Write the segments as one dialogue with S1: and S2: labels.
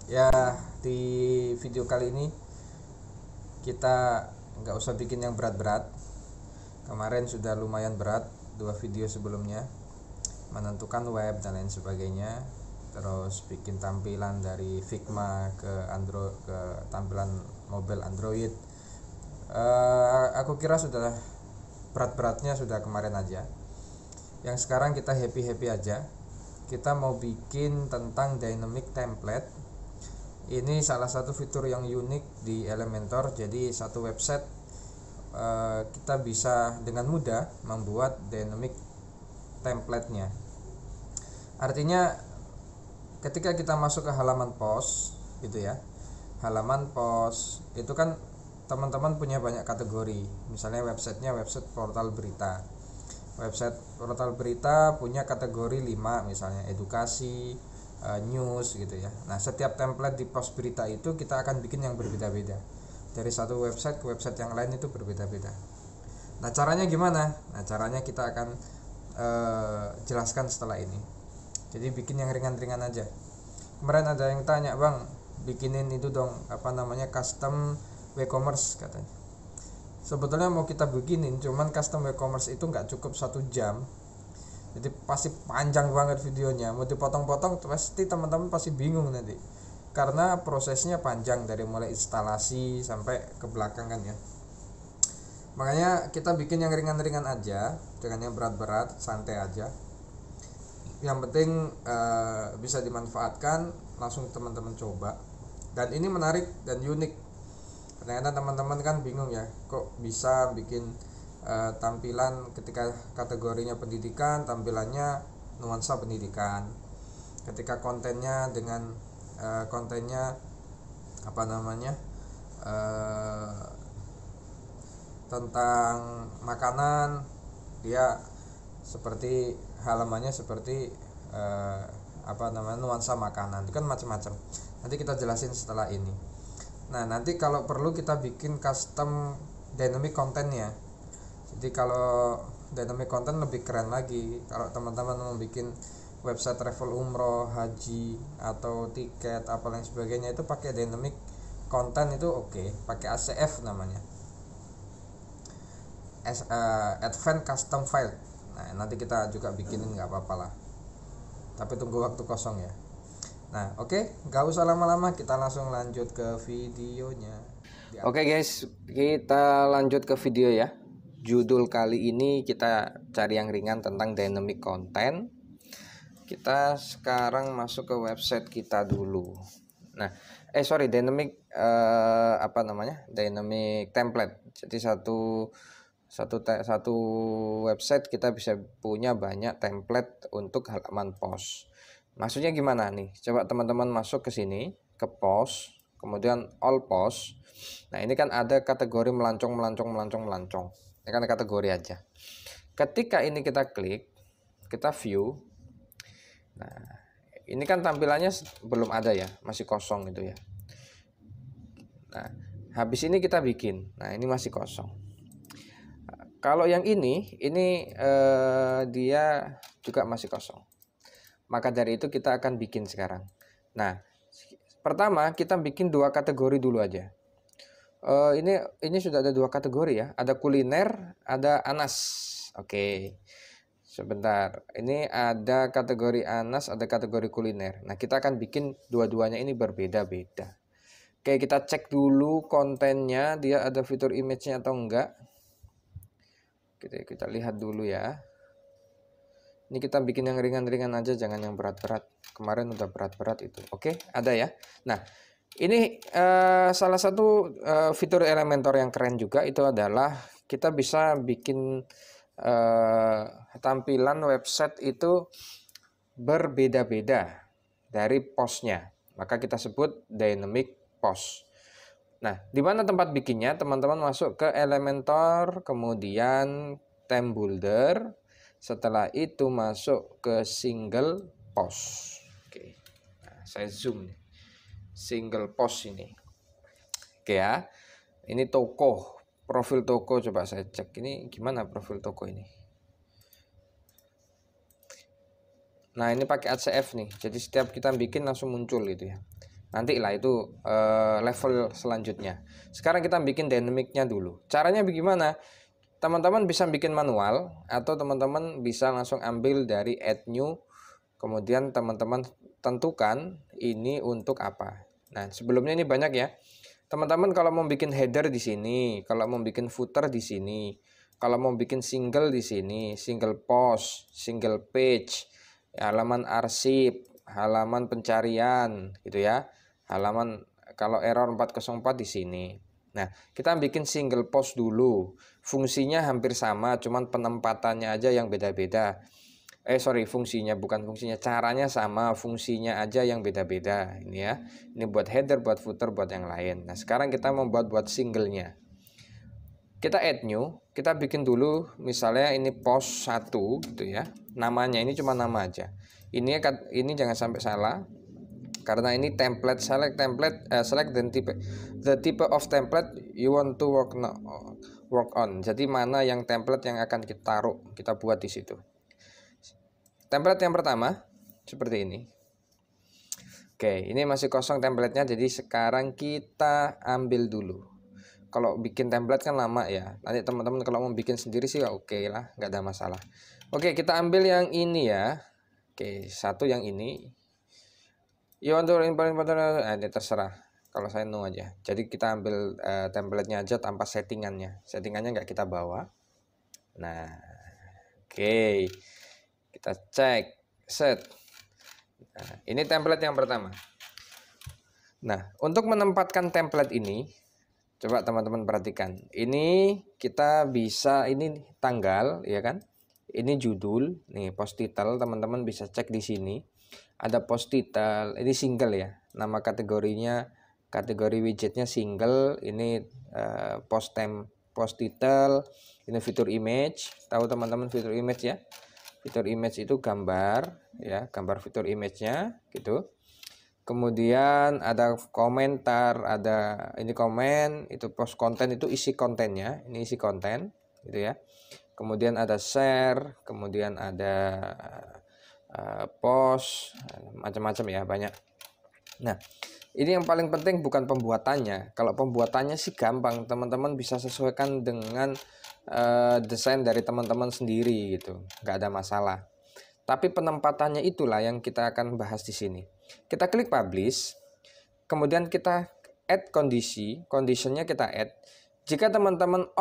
S1: Ya, di video kali ini kita nggak usah bikin yang berat-berat. Kemarin sudah lumayan berat, 2 video sebelumnya, menentukan web dan lain sebagainya. Terus bikin tampilan dari Figma ke Android, ke tampilan mobile Android. Aku kira sudah berat-beratnya sudah kemarin aja. Yang sekarang kita happy-happy aja. Kita mau bikin tentang dynamic template. Ini salah satu fitur yang unik di Elementor. Jadi satu website kita bisa dengan mudah membuat dynamic template-nya. Artinya ketika kita masuk ke halaman post gitu ya. Halaman post itu kan teman-teman punya banyak kategori. Misalnya websitenya website portal berita. Website portal berita punya kategori 5, misalnya edukasi, news gitu ya. Nah, setiap template di post berita itu kita akan bikin yang berbeda-beda. Dari satu website ke website yang lain itu berbeda-beda. Nah, caranya gimana? Nah, caranya kita akan jelaskan setelah ini. Jadi bikin yang ringan-ringan aja. Kemarin ada yang tanya, "Bang, bikinin itu dong, custom WooCommerce," katanya. Sebetulnya mau kita bikinin, cuman custom WooCommerce itu nggak cukup 1 jam. Jadi pasti panjang banget videonya. Mau dipotong-potong pasti teman-teman pasti bingung nanti. Karena prosesnya panjang dari mulai instalasi sampai ke belakang kan ya. Makanya kita bikin yang ringan-ringan aja, jangan yang berat-berat, santai aja. Yang penting bisa dimanfaatkan, langsung teman-teman coba. Dan ini menarik dan unik. Ternyata teman-teman kan bingung ya, kok bisa bikin tampilan ketika kategorinya pendidikan, tampilannya nuansa pendidikan. Ketika kontennya dengan kontennya tentang makanan, dia seperti halamannya seperti nuansa makanan. Itu kan macam-macam. Nanti kita jelasin setelah ini. Nah, nanti kalau perlu kita bikin custom dynamic content-nya. Jadi kalau dynamic content lebih keren lagi. Kalau teman-teman mau bikin website travel umroh, haji atau tiket apa lain sebagainya, itu pakai dynamic content itu oke. Pakai ACF namanya. Advanced Custom File. Nah, nanti kita juga bikinin, nggak apa-apa lah. Tapi tunggu waktu kosong ya. Nah, oke, nggak usah lama-lama, kita langsung lanjut ke videonya. Oke guys, kita lanjut ke video ya. Judul kali ini kita cari yang ringan tentang dynamic content. Kita sekarang masuk ke website kita dulu. Nah, dynamic dynamic template. Jadi satu website kita bisa punya banyak template untuk halaman post. Maksudnya gimana nih? Coba teman-teman masuk ke sini, ke post, kemudian all post. Nah, ini kan ada kategori melancong. Ini kan kategori aja. Ketika ini kita klik, kita view. Nah, ini kan tampilannya belum ada ya, masih kosong itu ya. Nah, habis ini kita bikin. Nah, ini masih kosong. Kalau yang ini dia juga masih kosong. Maka dari itu kita akan bikin sekarang. Nah, pertama kita bikin 2 kategori dulu aja. Ini sudah ada 2 kategori ya. Ada kuliner, ada Anas. Oke. Sebentar. Ini ada kategori Anas, ada kategori kuliner. Nah, kita akan bikin dua-duanya ini berbeda-beda. Oke, kita cek dulu kontennya, dia ada fitur image-nya atau enggak. Kita lihat dulu ya. Ini kita bikin yang ringan-ringan aja, jangan yang berat-berat. Kemarin udah berat-berat itu. Oke, ada ya. Nah, ini salah satu fitur Elementor yang keren juga itu adalah kita bisa bikin tampilan website itu berbeda-beda dari postnya. Maka kita sebut dynamic post. Nah, di mana tempat bikinnya? Teman-teman masuk ke Elementor, kemudian theme builder. Setelah itu masuk ke single post. Oke. Nah, saya zoom nih. Single post ini. Oke ya. Ini toko, profil toko, coba saya cek. Ini gimana profil toko ini? Nah, ini pakai ACF nih. Jadi setiap kita bikin langsung muncul gitu ya. Nantilah itu level selanjutnya. Sekarang kita bikin dynamicnya dulu. Caranya bagaimana? Teman-teman bisa bikin manual atau teman-teman bisa langsung ambil dari add new, kemudian teman-teman tentukan ini untuk apa. Nah, sebelumnya ini banyak ya. Teman-teman kalau mau bikin header di sini, kalau mau bikin footer di sini, kalau mau bikin single di sini, single post, single page, halaman arsip, halaman pencarian gitu ya. Halaman kalau error 404 di sini. Nah, kita bikin single post dulu. Fungsinya hampir sama, cuman penempatannya aja yang beda-beda. Fungsinya bukan fungsinya, caranya sama, fungsinya aja yang beda-beda. Ini ya. Ini buat header, buat footer, buat yang lain. Nah, sekarang kita membuat singlenya. Kita add new, kita bikin dulu misalnya ini post 1 gitu ya. Namanya ini cuma nama aja. Ini jangan sampai salah. Karena ini template, select the type of template you want to work on. Jadi mana yang template yang akan kita taruh, kita buat di situ. Template yang pertama seperti ini. Oke, ini masih kosong templatenya, jadi sekarang kita ambil dulu. Kalau bikin template kan lama ya. Nanti teman-teman kalau mau bikin sendiri sih oke lah, nggak ada masalah. Oke, kita ambil yang ini ya. Oke, satu yang ini. You want to ini terserah. Kalau saya no aja. Jadi kita ambil templatenya aja tanpa settingannya. Settingannya nggak kita bawa. Nah, oke. Kita cek, set. Nah, ini template yang pertama. Nah, untuk menempatkan template ini, coba teman-teman perhatikan. Ini kita bisa, ini tanggal, ya kan? Ini judul, nih post title, teman-teman bisa cek di sini. Ada post title, ini single ya. Nama kategorinya, kategori widgetnya single. Ini post title. Ini fitur image. Tahu teman-teman fitur image ya? Fitur image itu gambar, ya, gambar fitur image-nya gitu. Kemudian ada komentar, ada ini komen, itu post konten, itu isi kontennya, ini isi konten gitu ya. Kemudian ada share, kemudian ada post, macam-macam ya, banyak. Nah, ini yang paling penting bukan pembuatannya. Kalau pembuatannya sih gampang, teman-teman bisa sesuaikan dengan desain dari teman-teman sendiri gitu, nggak ada masalah. Tapi penempatannya itulah yang kita akan bahas di sini. Kita klik publish, kemudian kita add conditionnya kita add. Jika teman-teman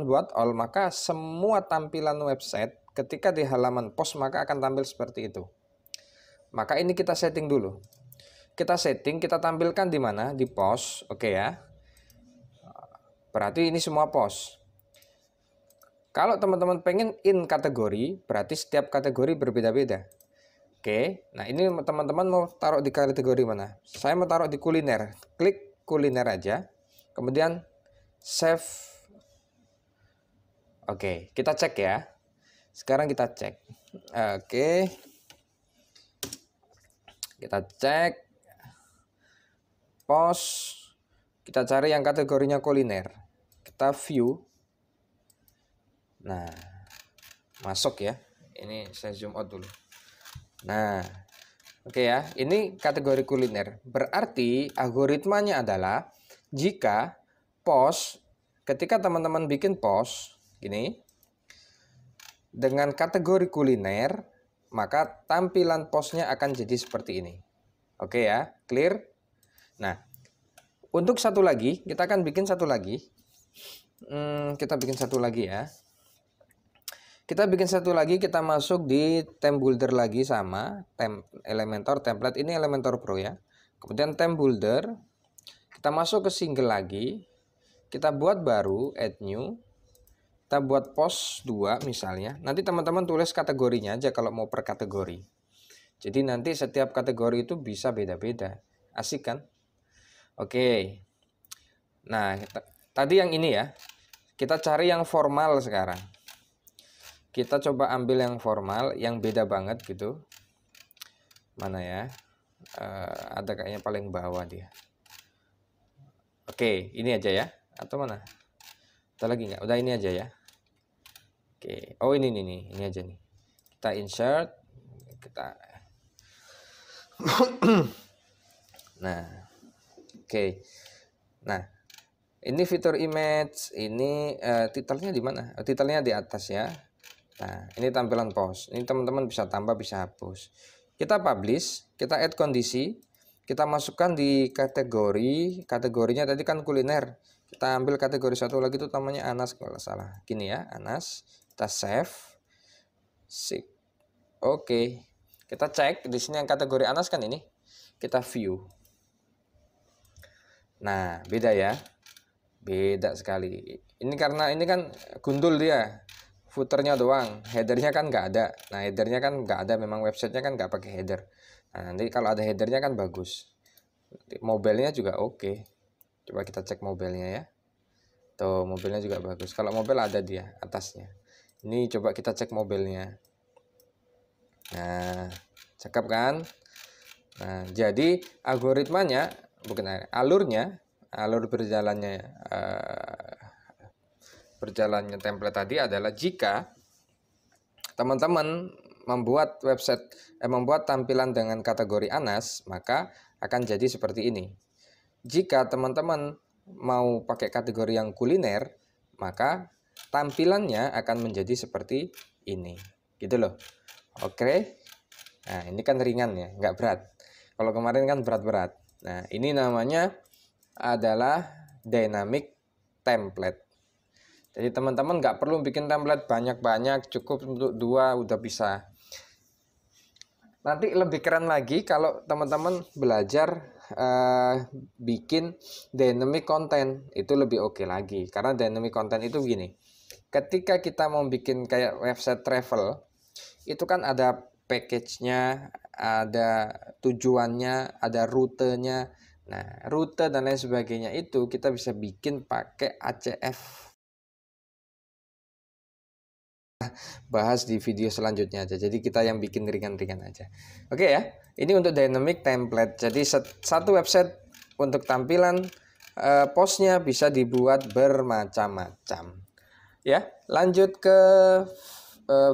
S1: buat all, maka semua tampilan website ketika di halaman post maka akan tampil seperti itu. Maka ini kita setting dulu. Kita setting, kita tampilkan di mana? Di post, oke ya. Berarti ini semua post. Kalau teman-teman pengen in kategori, berarti setiap kategori berbeda-beda. Oke, nah ini teman-teman mau taruh di kategori mana? Saya mau taruh di kuliner. Klik kuliner aja. Kemudian save. Oke, kita cek ya. Sekarang kita cek. Oke. Kita cek post. Kita cari yang kategorinya kuliner. Kita view. Nah, masuk ya. Ini saya zoom out dulu. Nah, oke ya. Ini kategori kuliner. Berarti algoritmanya adalah jika post, ketika teman-teman bikin post gini dengan kategori kuliner, maka tampilan postnya akan jadi seperti ini. Oke ya, clear? Nah, untuk satu lagi, kita akan bikin satu lagi. Kita bikin satu lagi ya. Kita bikin satu lagi, kita masuk di theme builder lagi sama Elementor template, ini Elementor Pro ya. Kemudian theme builder, kita masuk ke single lagi, kita buat baru, add new, kita buat post 2 misalnya. Nanti teman-teman tulis kategorinya aja kalau mau per kategori. Jadi nanti setiap kategori itu bisa beda-beda. Asik kan? Oke. Nah, tadi yang ini ya. Kita cari yang formal sekarang. Kita coba ambil yang formal, yang beda banget gitu. Mana ya? Ada kayaknya paling bawah dia. Oke, ini aja ya. Atau mana? Ada lagi nggak? Udah ini aja ya. Oke. Oh ini aja nih. Kita insert. Kita Nah, oke. Nah, ini fitur image, ini titelnya di mana? Titelnya di atas ya. Nah, ini tampilan post. Ini teman-teman bisa tambah, bisa hapus. Kita publish, kita add kondisi, kita masukkan di kategori. Kategorinya tadi kan kuliner. Kita ambil kategori satu lagi itu namanya Anas kalau salah. Gini ya, Anas. Kita save. Sip. Oke. Kita cek di sini yang kategori Anas kan ini. Kita view. Nah, beda ya. Beda sekali. Ini karena ini kan gundul dia. Footernya doang, headernya kan nggak ada. Nah, headernya kan nggak ada, memang websitenya kan nggak pakai header. Nah, nanti kalau ada headernya kan bagus. Mobilenya juga oke. Coba kita cek mobilnya ya. Tuh, mobilnya juga bagus. Kalau mobil ada dia atasnya. Ini coba kita cek mobilnya. Nah, cakep kan? Nah, jadi algoritmanya, bukan alurnya, alur berjalannya template tadi adalah jika teman-teman membuat membuat tampilan dengan kategori Anas, maka akan jadi seperti ini. Jika teman-teman mau pakai kategori yang kuliner, maka tampilannya akan menjadi seperti ini. Gitu loh. Oke. Nah, ini kan ringan ya, nggak berat. Kalau kemarin kan berat-berat. Nah, ini namanya adalah dynamic template. Jadi teman-teman nggak perlu bikin template banyak-banyak, cukup untuk 2 udah bisa. Nanti lebih keren lagi kalau teman-teman belajar bikin dynamic content, itu lebih oke lagi. Karena dynamic content itu begini, ketika kita mau bikin kayak website travel, itu kan ada package-nya, ada tujuannya, ada rutenya. Nah, rute dan lain sebagainya itu kita bisa bikin pakai ACF. Bahas di video selanjutnya aja. Jadi kita yang bikin ringan-ringan aja. Oke ya. Ini untuk dynamic template. Jadi satu website untuk tampilan postnya bisa dibuat bermacam-macam. Ya, lanjut ke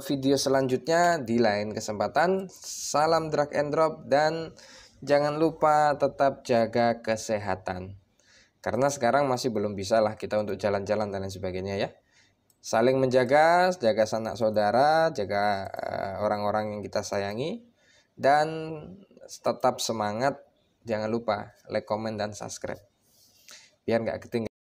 S1: video selanjutnya di lain kesempatan. Salam drag and drop dan jangan lupa tetap jaga kesehatan. Karena sekarang masih belum bisa lah kita untuk jalan-jalan dan lain sebagainya ya. Saling menjaga, jaga sanak saudara, jaga orang-orang yang kita sayangi, dan tetap semangat. Jangan lupa like, comment, dan subscribe biar nggak ketinggalan.